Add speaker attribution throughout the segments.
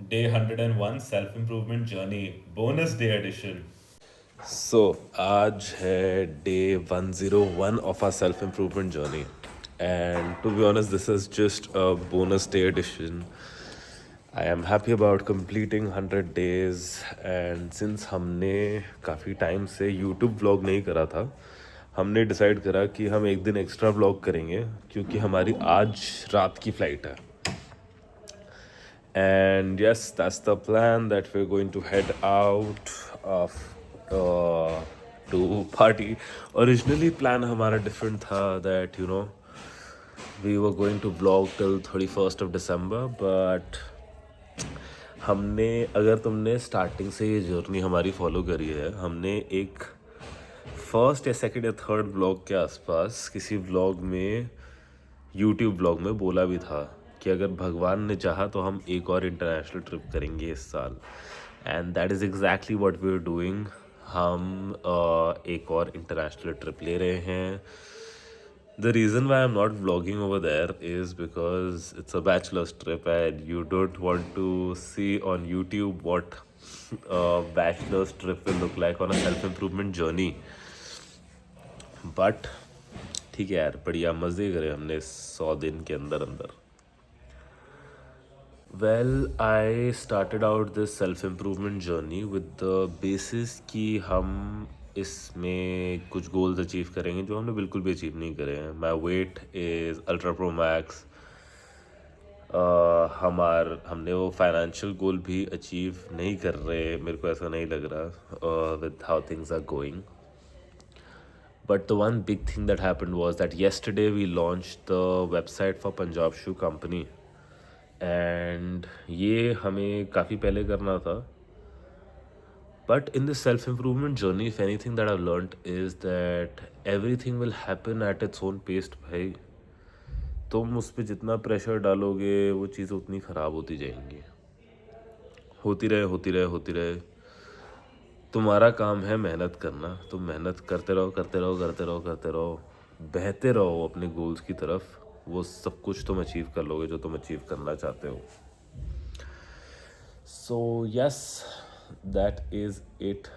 Speaker 1: Day 101 Self Improvement Journey, Bonus Day Edition. So, आज है day 101 of our self improvement journey. And to be honest, this is just a bonus day edition. I am happy about completing 100 days. And since हमने काफ़ी time से YouTube vlog नहीं करा था, हमने decide करा कि हम एक दिन एक्स्ट्रा vlog करेंगे क्योंकि हमारी आज रात की फ़्लाइट है. And yes, that's the plan that we're going to head out of to party. Originally plan हमारा different था that we were going to vlog till 31st of December, but हमने अगर तुमने स्टार्टिंग से ये जर्नी हमारी follow करी है, हमने एक फर्स्ट या सेकंड या थर्ड व्लॉग के आसपास किसी व्लॉग में यूट्यूब व्लॉग में बोला भी था कि अगर भगवान ने चाहा तो हम एक और इंटरनेशनल ट्रिप करेंगे इस साल. And that is exactly what we are doing. हम एक और इंटरनेशनल ट्रिप ले रहे हैं. The reason why I'm not vlogging over there is because it's a bachelor's trip and you don't want to see on YouTube what a bachelor's trip will look like on a self-improvement journey. But ठीक है यार, बढ़िया मज़े करे हमने 100 दिन के अंदर अंदर. Well, I started out this self-improvement journey with the basis कि हम इसमें कुछ गोल्स अचीव करेंगे जो हमने बिल्कुल भी अचीव नहीं करे हैं. My weight is ultra pro max. हमने वो फाइनेंशियल गोल भी अचीव नहीं कर रहे, मेरे को ऐसा नहीं लग रहा with how things are going. But the one big thing that happened was that yesterday we launched the website for Punjab Shoe Company. And ये हमें काफ़ी पहले करना था. But in the self-improvement journey, if anything that I've learned is that everything will happen at its own pace. भाई तुम उस पर जितना प्रेशर डालोगे वो चीज़ें उतनी ख़राब होती जाएंगी. होती रहे होती रहे होती रहे. तुम्हारा काम है मेहनत करना. तुम मेहनत करते रहो करते रहो करते रहो करते रहो, बहते रहो अपने गोल्स की तरफ. वो सब कुछ तुम अचीव कर लोगे जो तुम अचीव करना चाहते हो. So yes, that is it.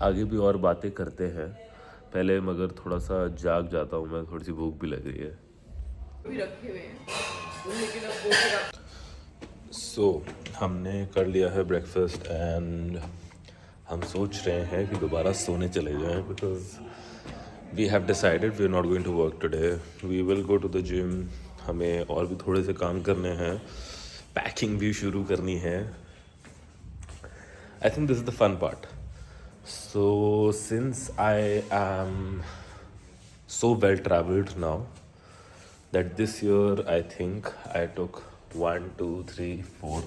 Speaker 1: आगे भी और बातें करते हैं. पहले मगर थोड़ा सा जाग जाता हूँ मैं, थोड़ी सी भूख भी लग रही है. सो हमने कर लिया है ब्रेकफास्ट एंड हम सोच रहे हैं कि दोबारा सोने चले जाएं because we have decided we are not going to work today. We will go to the gym. हमें और भी थोड़े से काम करने हैं. पैकिंग भी शुरू करनी है. I think this is the fun part. So, since I am so well traveled now, that this year I think I took 1, 2, 3, 4.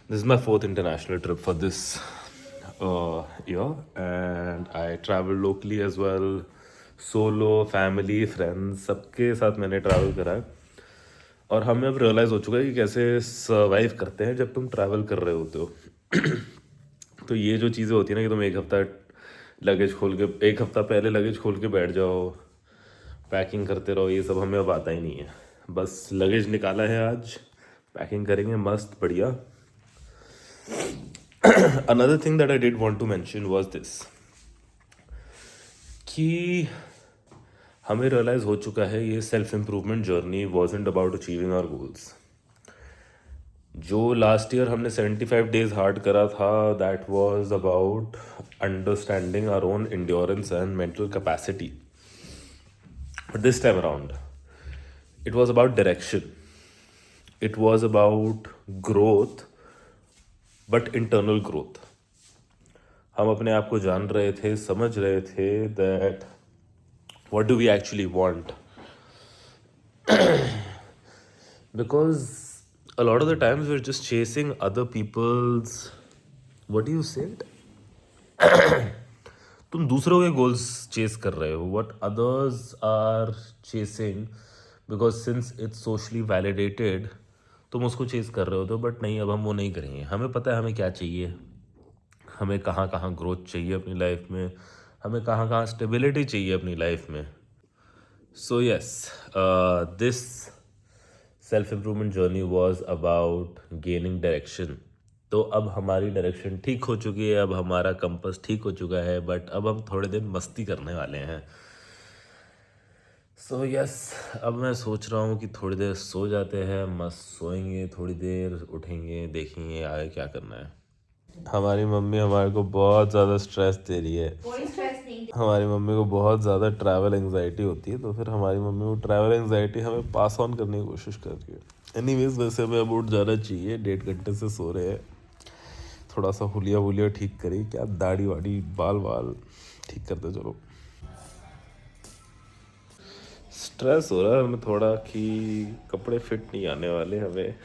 Speaker 1: This is my 4th international trip for this year, and I travel locally as well, solo, family, friends, सबके साथ मैंने travel करा है. और हमें अब realise हो चुका है कि कैसे सर्वाइव करते हैं जब तुम ट्रैवल कर रहे होते हो. तो ये जो चीज़ें होती है ना कि तुम एक हफ्ता पहले लगेज खोल के बैठ जाओ, पैकिंग करते रहो, ये सब हमें अब आता ही नहीं है. बस लगेज निकाला है आज, पैकिंग करेंगे मस्त बढ़िया. Another thing that I did want to mention was this कि हमें रियलाइज़ हो चुका है ये self improvement journey wasn't about achieving our goals. जो लास्ट ईयर हमने 75 डेज हार्ड करा था, that was about understanding our own endurance and mental capacity. But this time around it was about direction. It was about growth, but internal growth. हम अपने आप को जान रहे थे, समझ रहे थे that what do we actually want. Because a lot of the times we're just chasing other people's, what do you say it? तुम दूसरों के गोल्स चेस कर रहे हो. what others are chasing because since it's socially validated तुम उसको chess कर रहे हो. तो बट नहीं, अब हम वो नहीं करेंगे. हमें पता है हमें क्या चाहिए, हमें कहाँ कहाँ ग्रोथ चाहिए अपनी लाइफ में, हमें कहाँ कहाँ स्टेबिलिटी चाहिए अपनी लाइफ में. So yes, this self improvement journey was about gaining direction. तो अब हमारी डायरेक्शन ठीक हो चुकी है, अब हमारा कंपास ठीक हो चुका है, बट अब हम थोड़े दिन मस्ती करने वाले हैं। सो यस, अब मैं सोच रहा हूँ कि थोड़ी देर सो जाते हैं, मस्त सोएंगे, थोड़ी देर उठेंगे, देखेंगे आगे क्या करना है। हमारी मम्मी हमारे को बहुत ज़्यादा स्ट्रेस दे रही है।
Speaker 2: कोई स्ट्रेस नहीं।
Speaker 1: हमारी मम्मी को बहुत ज़्यादा ट्रैवल एंजाइटी होती है, तो फिर हमारी मम्मी वो ट्रैवल एंजाइटी हमें पास ऑन करने की कोशिश कर रही है। एनीवेज, वैसे हमें अब उठ जाना चाहिए, 1.5 घंटे से सो रहे हैं। थोड़ा सा हुलिया वुलिया ठीक करी, क्या दाढ़ी वाड़ी बाल वाल ठीक करते चलो। स्ट्रेस हो रहा है हमें थोड़ा कि कपड़े फिट नहीं आने वाले हमें।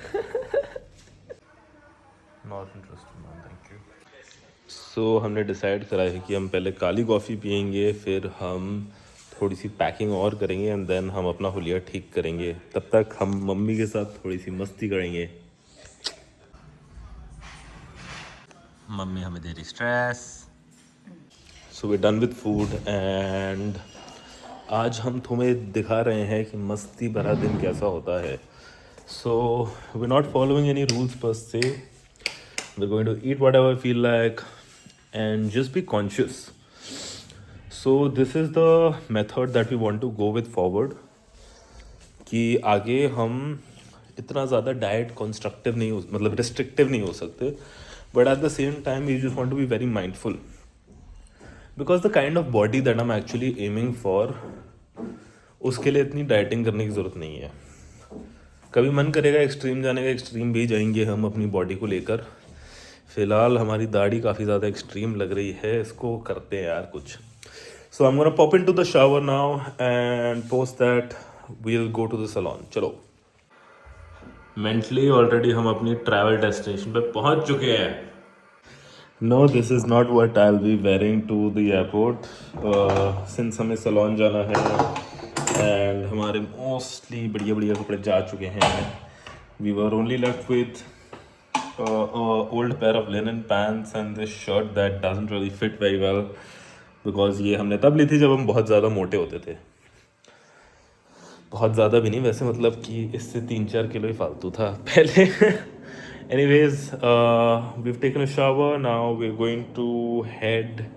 Speaker 1: Not interested man, thank you. So हमने डिसाइड करा है कि हम पहले काली कॉफ़ी पियेंगे, फिर हम थोड़ी सी पैकिंग और करेंगे एंड देन हम अपना हुलिया ठीक करेंगे। तब तक हम मम्मी के साथ थोड़ी सी मस्ती करेंगे। मम्मी हमें दे रही stress. So we done with food and आज हम तुम्हें दिखा रहे हैं कि मस्ती भरा दिन कैसा होता है। So we not following any rules per se, we're going to eat whatever we feel like and just be conscious. So this is the method that we want to go with forward, कि आगे हम इतना ज़्यादा diet constructive नहीं हो, मतलब restrictive नहीं हो सकते, but at the same time we just want to be very mindful because the kind of body that I am actually aiming for, उसके लिए इतनी डाइटिंग करने की ज़रूरत नहीं है। कभी मन करेगा एक्सट्रीम जाने का, एक्सट्रीम भी जाएंगे हम अपनी बॉडी को लेकर। फिलहाल हमारी दाढ़ी काफ़ी ज़्यादा एक्सट्रीम लग रही है, इसको करते हैं यार कुछ। So I am gonna pop into the shower now and post that we will go to the salon. चलो। मेंटली ऑलरेडी हम अपनी ट्रैवल डेस्टिनेशन पे पहुंच चुके हैं। No, this is not what I will be wearing to the airport, since हमें salon जाना है एंड हमारे मोस्टली बढ़िया बढ़िया कपड़े जा चुके हैं। We were only left with old pair of linen pants and this shirt that doesn't really fit very well because ये हमने तब ली थी जब हम बहुत ज़्यादा मोटे होते थे। बहुत ज़्यादा भी नहीं वैसे, मतलब कि इससे 3-4 किलो ही फालतू था पहले। Anyways, we've taken a shower, now we're going to head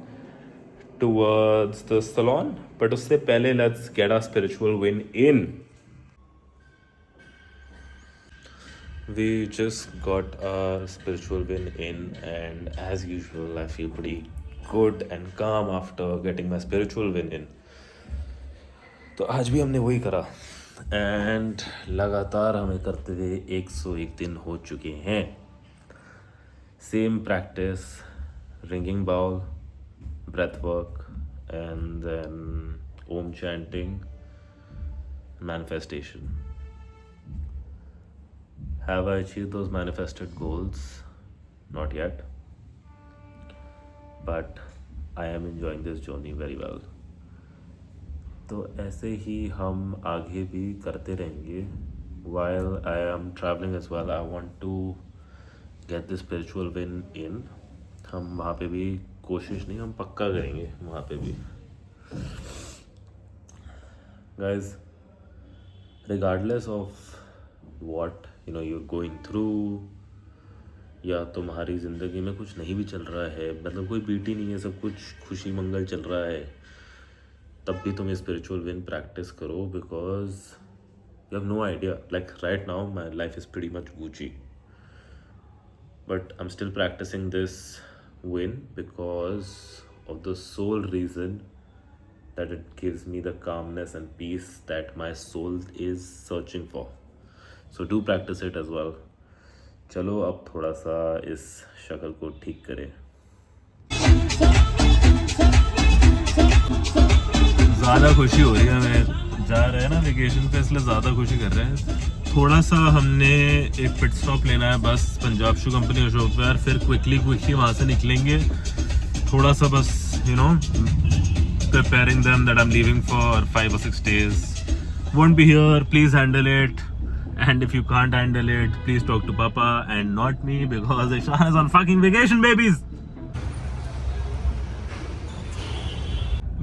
Speaker 1: towards the salon, but उससे पहले let's get our spiritual win in. We just got our spiritual win in and as usual I feel pretty good and calm after getting my spiritual win in. तो आज भी हमने वही करा and लगातार हमें करते हुए 101 दिन हो चुके हैं। Same practice, ringing bowl, breath work and then Om chanting, manifestation. Have I achieved those manifested goals? Not yet. But I am enjoying this journey very well. तो ऐसे ही हम आगे भी करते रहेंगे. While I am traveling as well, I want to get the spiritual win in. हम वहाँ पे भी कोशिश नहीं, हम पक्का करेंगे वहाँ पे भी. Guys, regardless of what you're going through, या तुम्हारी ज़िंदगी में कुछ नहीं भी चल रहा है, मतलब कोई बीट ही नहीं है, सब कुछ खुशी मंगल चल रहा है, तब भी तुम स्पिरिचुअल विन प्रैक्टिस करो because you have no idea. Like right now my life is pretty much Gucci, but I am still practising this win because of the sole reason that it gives me the calmness and peace that my soul is searching for. So do practice it as well. चलो अब थोड़ा सा इस शक्ल को ठीक करें. ज़्यादा खुशी हो रही है, हमें जा रहे हैं ना वेकेशन पे, इसलिए ज़्यादा खुशी कर रहे हैं. थोड़ा सा हमने एक पिट स्टॉप लेना है बस, पंजाब शू कंपनी अशोक विहार, फिर क्विकली वहाँ से निकलेंगे. थोड़ा सा बस preparing them that I'm leaving for 5 or 6 days. Won't be here, please handle it. And if you can't handle it, please talk to Papa and not me because Ishan is on fucking vacation, babies.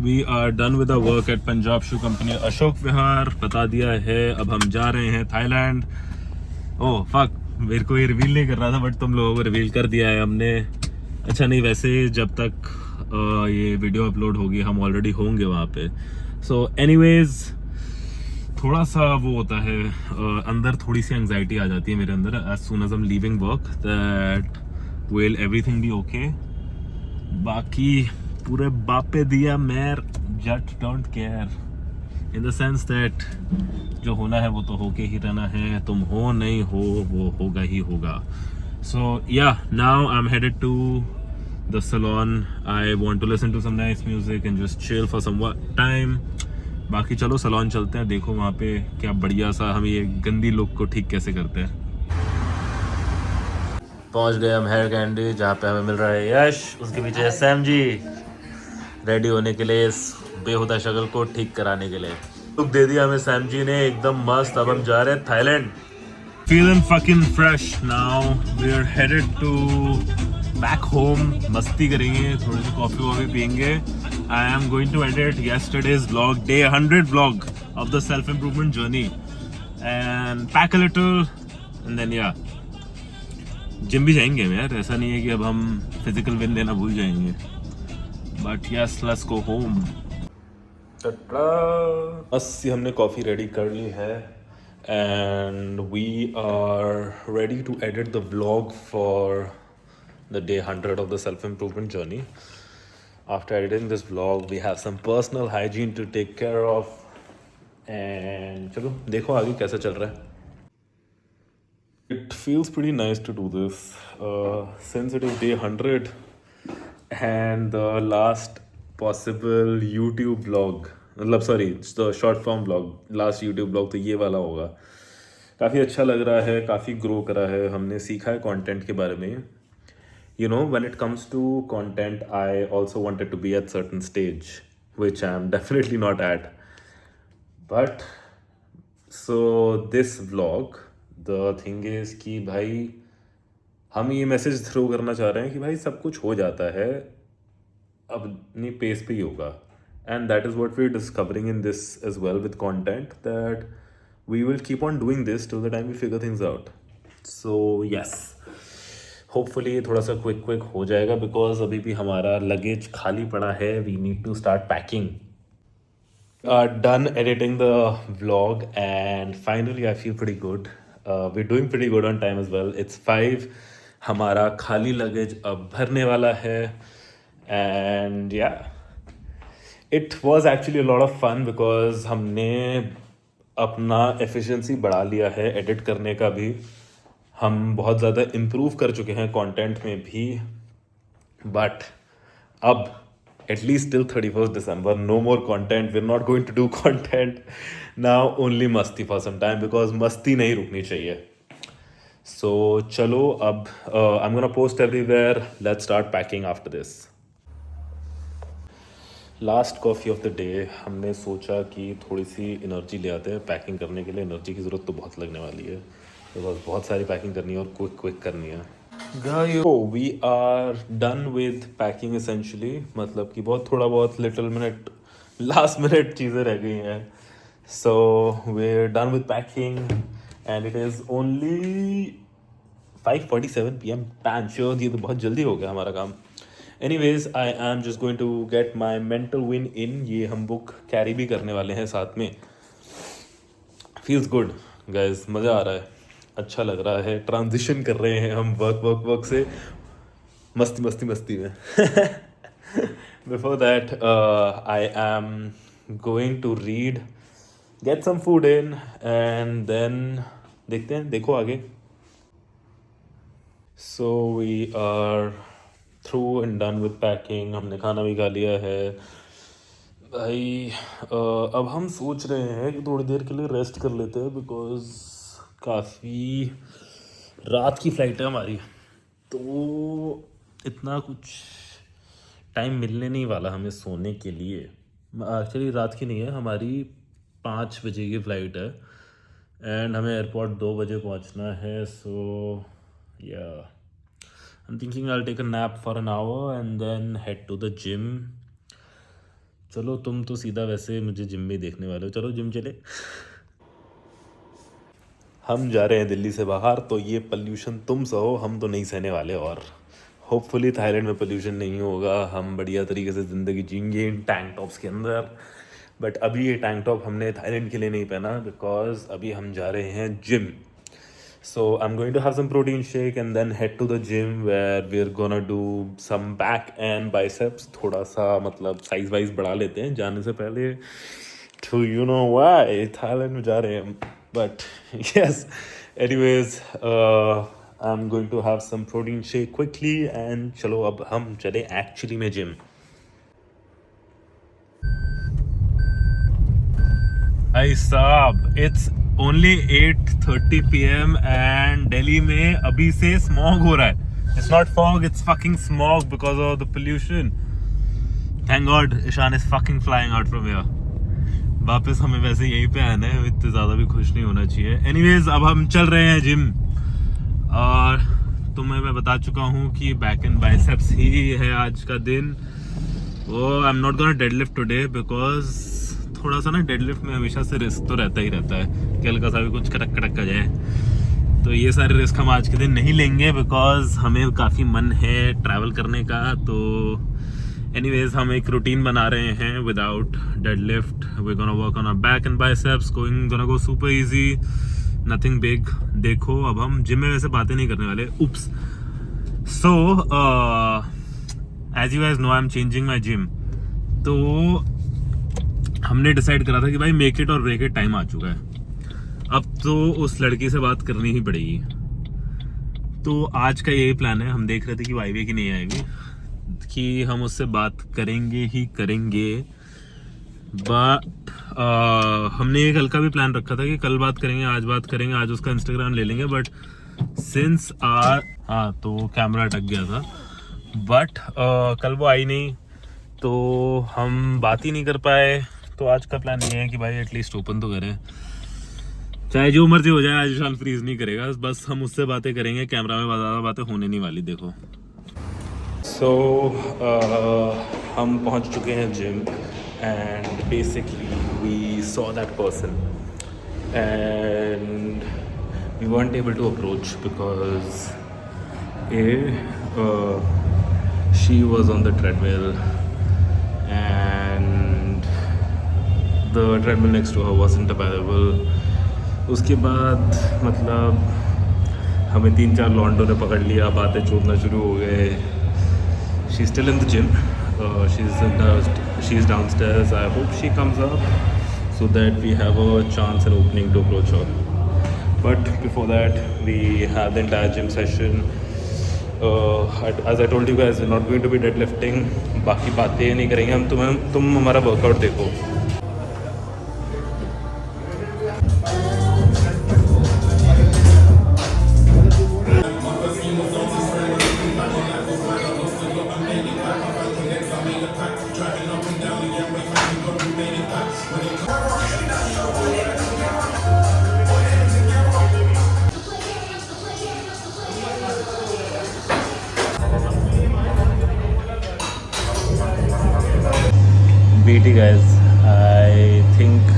Speaker 1: We are done with our work at Punjab Shoe Company Ashok Vihar. बता दिया है, अब हम जा रहे हैं Thailand. Oh fuck, मेरे को ये रिवील नहीं कर रहा था बट तुम लोगों को रिवील कर दिया है हमने। अच्छा नहीं, वैसे जब तक ये वीडियो अपलोड होगी हम ऑलरेडी होंगे वहाँ पे। सो एनीवेज, थोड़ा सा वो होता है, अंदर थोड़ी सी एंग्जाइटी आ जाती है मेरे अंदर as soon as I am leaving work that will everything be okay. बाकी पूरे बापे दिया मेर, जट don't care in the sense that जो होना है वो तो होके ही रहना है, तुम हो नहीं हो वो होगा ही होगा। So yeah now I am headed to the salon. I want to listen to some nice music and just chill for some time. बाकी चलो सलोन चलते हैं, देखो वहाँ पे क्या बढ़िया सा हम ये गंदी लुक को ठीक कैसे करते हैं। पहुँच गए हम हेयर कैंडी, जहाँ पे हमें मिल रहा है यश, उसके पीछे सैम जी रेडी होने के लिए इस बेहुदा शक्ल को ठीक कराने के लिए। लुक दे दिया हमें सैम जी ने एकदम मस्त। अब हम जा रहे हैं Thailand. Feeling fucking fresh now. We're headed to back home. मस्ती करेंगे, थोड़ी सी कॉफी वॉफी पियेंगे। I am going to edit yesterday's vlog, day 100 vlog of the self improvement journey, and pack a little, and then yeah, gym भी जाएंगे हम यार, ऐसा नहीं है कि अब हम फिजिकल विन लेना भूल जाएंगे। But yes, let's go home. बस ये हमने कॉफ़ी रेडी कर ली है and we are ready to edit the vlog for the day 100 of the self-improvement journey. After editing this vlog, we have some personal hygiene to take care of and चलो देखो आगे कैसा चल रहा है। It feels pretty nice to do this since it is day 100 and the last possible YouTube vlog, मतलब sorry the short form blog, last YouTube blog तो ये वाला होगा। काफ़ी अच्छा लग रहा है, काफ़ी ग्रो करा है, हमने सीखा है कंटेंट के बारे में। You know when it comes to content I also wanted to be at certain stage which I am definitely not at, but so this vlog the thing is कि भाई हम ये मैसेज थ्रो करना चाह रहे हैं कि भाई सब कुछ हो जाता है, अपनी पेस पे ही होगा। And that is what we're discovering in this as well with content, that we will keep on doing this till the time we figure things out. So yes, hopefully थोड़ा सा quick हो जाएगा because अभी भी हमारा luggage खाली पड़ा है। We need to start packing. Done editing the vlog and finally I feel pretty good. We're doing pretty good on time as well. It's 5. हमारा खाली लगेज अब भरने वाला है and yeah. It was actually lot of fun because हमने अपना efficiency बढ़ा लिया है एडिट करने का भी, हम बहुत ज़्यादा इम्प्रूव कर चुके हैं कंटेंट में भी। बट अब at least till 31 December no more content, we are not going to do content now, only मस्ती फॉर सम टाइम बिकॉज मस्ती नहीं रुकनी चाहिए। सो चलो अब I am gonna post everywhere, let's start packing after this. Last coffee of the day, हमने सोचा कि थोड़ी सी एनर्जी ले आते हैं पैकिंग करने के लिए। एनर्जी की ज़रूरत तो बहुत लगने वाली है बिकॉज बहुत सारी पैकिंग करनी है और क्विक करनी है। We are done with packing essentially, मतलब कि बहुत थोड़ा बहुत लिटिल मिनट लास्ट मिनट चीज़ें रह गई हैं। So we are done with packing and it is only 5:47 PM। पैन श्योर, ये तो बहुत जल्दी हो गया हमारा काम। Anyways, I am just going to get my mental win in. ये हम बुक कैरी भी करने वाले हैं साथ में। Feels good, guys. मज़ा आ रहा है, अच्छा लग रहा है। ट्रांजिशन कर रहे हैं हम वर्क से मस्ती में। Before that, I am going to read, get some food in, and then देखते हैं, देखो आगे। So we are through and done with packing, हमने खाना भी खा लिया है भाई। अब हम सोच रहे हैं कि थोड़ी देर के लिए रेस्ट कर लेते हैं बिकॉज काफ़ी रात की फ़्लाइट है हमारी, तो इतना कुछ टाइम मिलने नहीं वाला हमें सोने के लिए। एक्चुअली रात की नहीं है, हमारी 5 बजे की फ़्लाइट है एंड हमें एयरपोर्ट 2 बजे पहुंचना है। सो या I'm thinking I'll take a nap for an hour and then head to the gym. चलो तुम तो सीधा वैसे मुझे जिम में देखने वाले हो, चलो जिम चले। हम जा रहे हैं दिल्ली से बाहर, तो ये पोल्यूशन तुम सहो, हम तो नहीं सहने वाले। और होपफुली थाईलैंड में पोल्यूशन नहीं होगा, हम बढ़िया तरीके से ज़िंदगी जिएंगे इन टैंक टॉप्स के अंदर। बट अभी ये टैंक टॉप हमने थाईलैंड के लिए नहीं पहना, बिकॉज अभी हम जा रहे हैं gym. So I'm going to have some protein shake and then head to the gym where we're gonna do some back and biceps. थोड़ा सा मतलब साइज वाइज बढ़ा लेते हैं जाने से पहले, to you know why Thailand में जा रहे हैं हम. But yes, anyways, I'm going to have some protein shake quickly and चलो अब हम चले actually में gym. भाई साहब, it's only 8:30 PM and Delhi में अभी से स्मॉग हो रहा है. It's not fog, it's fucking smog because of the pollution. Thank God Ishaan is fucking flying out from here. वापस हमें वैसे यहीं पे आना है, इतने ज़्यादा भी खुश नहीं होना चाहिए. एनीवेज, अब हम चल रहे हैं जिम. और तुम्हें मैं बता चुका हूँ कि बैक एंड बाइसेप्स ही है आज का दिन. वो I am not gonna deadlift today because थोड़ा सा ना डेडलिफ्ट में हमेशा से रिस्क तो रहता ही रहता है कि हल्का सा भी कुछ कटक कटक का जाए. तो ये सारे रिस्क हम आज के दिन नहीं लेंगे बिकॉज हमें काफ़ी मन है ट्रैवल करने का. तो एनीवेज, हम एक रूटीन बना रहे हैं without deadlift. We gonna work on our back and biceps, gonna go super easy, nothing big. देखो, अब हम जिम में वैसे बातें नहीं करने वाले. Oops. So as you guys know, I am changing my gym. तो हमने डिसाइड करा था कि भाई make it or break it time आ चुका है. अब तो उस लड़की से बात करनी ही पड़ेगी. तो आज का यही प्लान है. हम देख रहे थे कि वो आएगी कि नहीं आएगी, कि हम उससे बात करेंगे ही करेंगे. बट हमने एक हल्का भी प्लान रखा था कि कल बात करेंगे, आज बात करेंगे, आज उसका इंस्टाग्राम ले लेंगे. बट सिंस हाँ, तो कैमरा अटक गया था. बट कल वो आई नहीं तो हम बात ही नहीं कर पाए. तो आज का प्लान ये है कि भाई एटलीस्ट ओपन तो करें, चाहे जो मर्जी हो जाए. आज ईशान फ्रीज नहीं करेगा, बस हम उससे बातें करेंगे. कैमरा में ज़्यादा बातें होने नहीं वाली. देखो, सो हम पहुंच चुके हैं gym and basically we saw that person and we weren't able to approach because she was on the treadmill and the treadmill next to her wasn't available. उसके बाद मतलब हमें 3-4 लॉन्डो ने पकड़ लिया, बातें चूतना शुरू हो गए. She's still in the gym. She's downstairs. I hope she comes up so that we have a chance and opening to approach her. But before that, we have the entire gym session. As I told you guys, we're not going to be deadlifting. बाकी बातें नहीं करेंगे हम. तुम हमारा workout देखो. BT guys, I think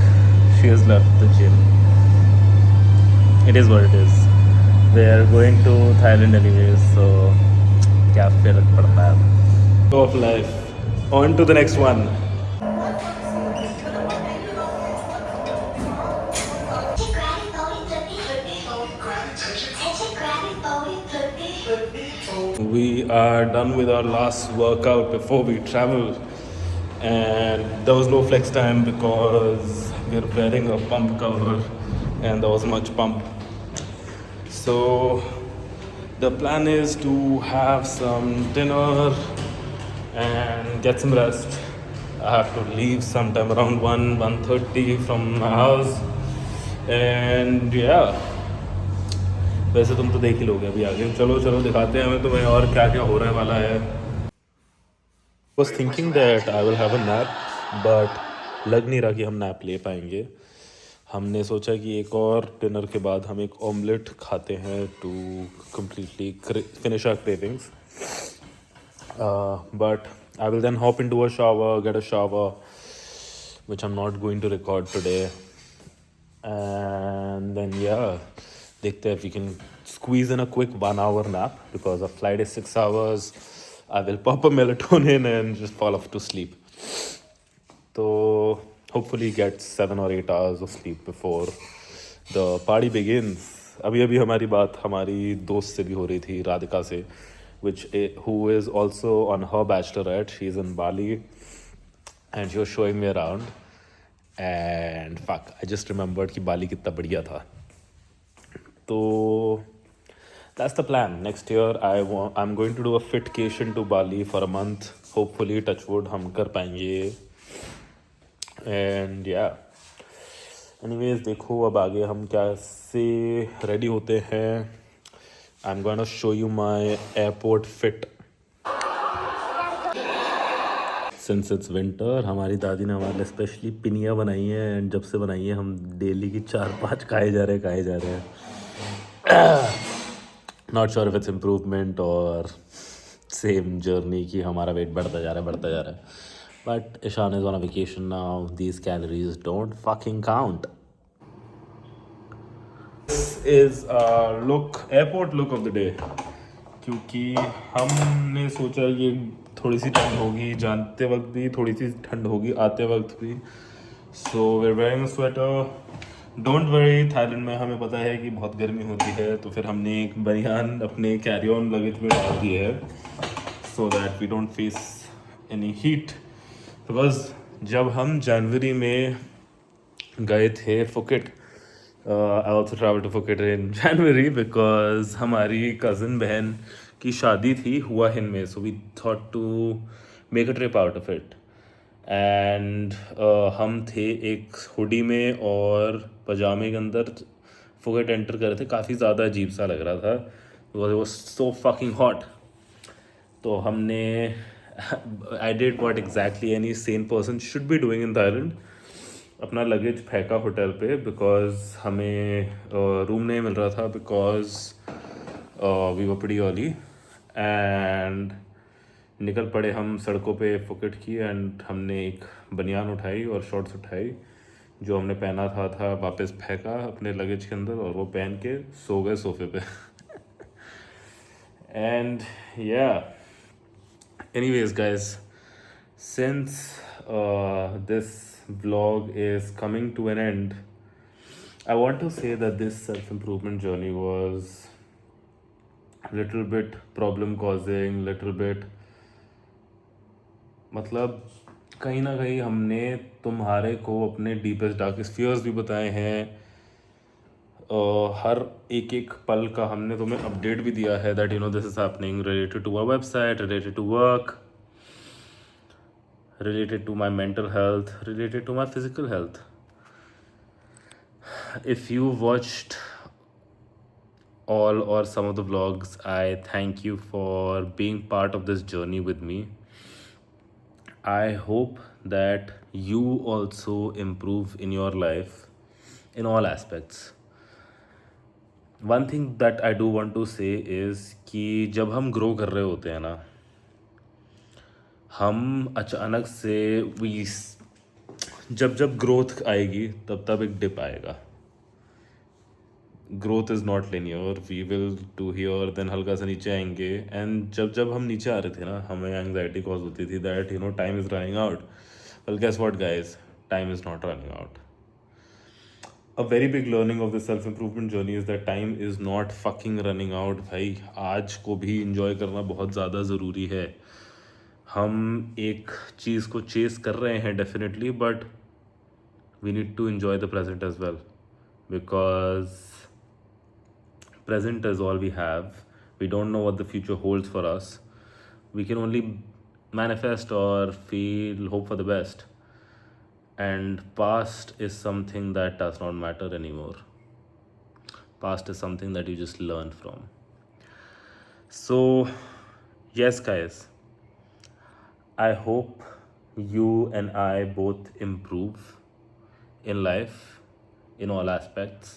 Speaker 1: she has left the gym. It is what it is. We are going to Thailand anyways, so क्या फर्क पड़ता है. Of life. On to the next one. We are done with our last workout before we travel. And there was no flex time because we're wearing a pump cover and there was much pump. So the plan is to have some dinner and get some rest. I have to leave sometime around 1:30 from my house. And yeah, वैसे तुम तो देख ही लोगे अभी आगे. चलो दिखाते हैं हमें तुम्हें और क्या क्या हो रहा है वाला है. was thinking that I will have a nap, but लग नहीं रहा कि हम नैप ले पाएंगे. हमने सोचा कि एक और डिनर के बाद हम एक ऑमलेट खाते हैं to completely finish our cravings. But I will then hop into a shower, get a shower, which I'm not going to record today. And then yeah, देखते हैं if we can squeeze in a quick 1 hour nap because our flight is 6 hours. I will pop a melatonin and just fall off to sleep. So hopefully get 7 or 8 hours of sleep before the party begins. अभी अभी हमारी बात हमारी दोस्त से भी हो रही थी राधिका से who is also on her bachelorette. She's in Bali and she was showing me around and fuck I just remembered कि बाली कितना बढ़िया था. तो that's the plan. Next year I'm going to do a fitcation to Bali for a month. Hopefully touchwood हम कर पाएंगे. And yeah. Anyways देखो अब आगे हम कैसे रेडी होते हैं. I'm gonna show you my airport fit. Since it's winter हमारी दादी ने हमारे लिए स्पेशली पिनिया बनाई है एंड जब से बनाई है हम डेली की 4-5 खाए जा रहे हैं. Not sure if it's improvement or same journey कि हमारा weight बढ़ता जा रहा है. But Ishan is on a vacation now. These calories don't fucking count. This is airport look of the day. क्योंकि हमने सोचा ये थोड़ी सी ठंड होगी जानते वक्त भी थोड़ी सी ठंड होगी आते वक्त भी. So we're wearing a sweater. Don't worry Thailand में हमें पता है कि बहुत गर्मी होती है तो फिर हमने एक बनियान अपने कैरी ऑन लगेज में डाल दी है so that we don't face any heat. Because जब हम जनवरी में गए थे Phuket I also travel to Phuket in January because हमारी कज़न बहन की शादी थी हुआ हिन में. So we thought to make a trip out of it and हम थे एक हुडी में और पजामे के अंदर फुकेट एंटर कर रहे थे. काफ़ी ज़्यादा अजीब सा लग रहा था because it was so fucking hot. तो हमने I did what exactly any sane person should be doing in Thailand. अपना लगेज फेंका होटल पे बिकॉज हमें रूम नहीं मिल रहा था because we were pretty early and निकल पड़े हम सड़कों पे फुकेट की एंड हमने एक बनियान उठाई और शॉर्ट्स उठाई जो हमने पहना था वापस फेंका अपने लगेज के अंदर और वो पहन के सो गए सोफे पे. एंड या anyways guys since this vlog is coming to an end, I want to say that this self-improvement journey was little bit problem causing, little bit मतलब कहीं ना कहीं हमने तुम्हारे को अपने डीपेस्ट डार्केस्ट फियर्स भी बताए हैं. हर एक पल का हमने तुम्हें अपडेट भी दिया है that you know this is happening related to our website, related to work, related to my mental health, related to my physical health. If you watched all or some of the vlogs, I thank you for being part of this journey with me. I hope that you also improve in your life in all aspects. One thing that I do want to say is कि जब हम grow कर रहे होते हैं ना हम अचानक से जब ग्रोथ आएगी तब एक डिप आएगा. Growth is not linear. We will to here then हल्का सा नीचे आएंगे एंड जब हम नीचे आ रहे थे ना हमें एंग्जाइटी कॉज होती थी that you know time is running out. Well guess what guys, time is not running out. A very big learning of the self improvement journey is that time is not fucking running out. भाई आज को भी enjoy करना बहुत ज़्यादा ज़रूरी है. हम एक चीज़ को चेस कर रहे हैं definitely but we need to enjoy the present as well because present is all we have. We don't know what the future holds for us. We can only manifest or feel hope for the best. And past is something that does not matter anymore. Past is something that you just learn from. So, yes, guys, I hope you and I both improve in life in all aspects.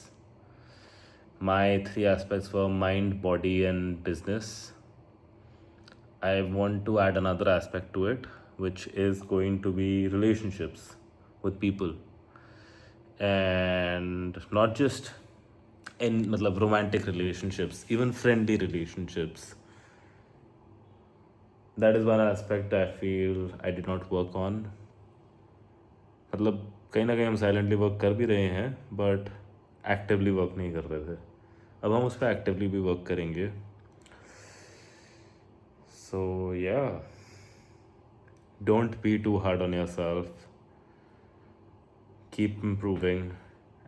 Speaker 1: My 3 aspects were mind, body, and business. I want to add another aspect to it, which is going to be relationships with people. And not just in matlab romantic relationships, even friendly relationships. That is one aspect I feel I did not work on. मतलब कहीं ना कहीं हम silently work कर भी रहे हैं but actively work नहीं कर रहे थे. अब हम उस पर एक्टिवली भी वर्क करेंगे. So yeah, don't be too hard on yourself. Keep improving,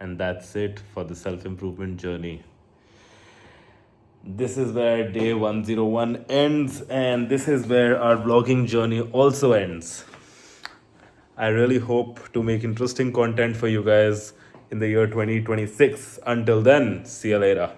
Speaker 1: and that's it for the self improvement journey. This is where day 101 ends, and this is where our vlogging journey also ends. I really hope to make interesting content for you guys in the year 2026. Until then, see you later.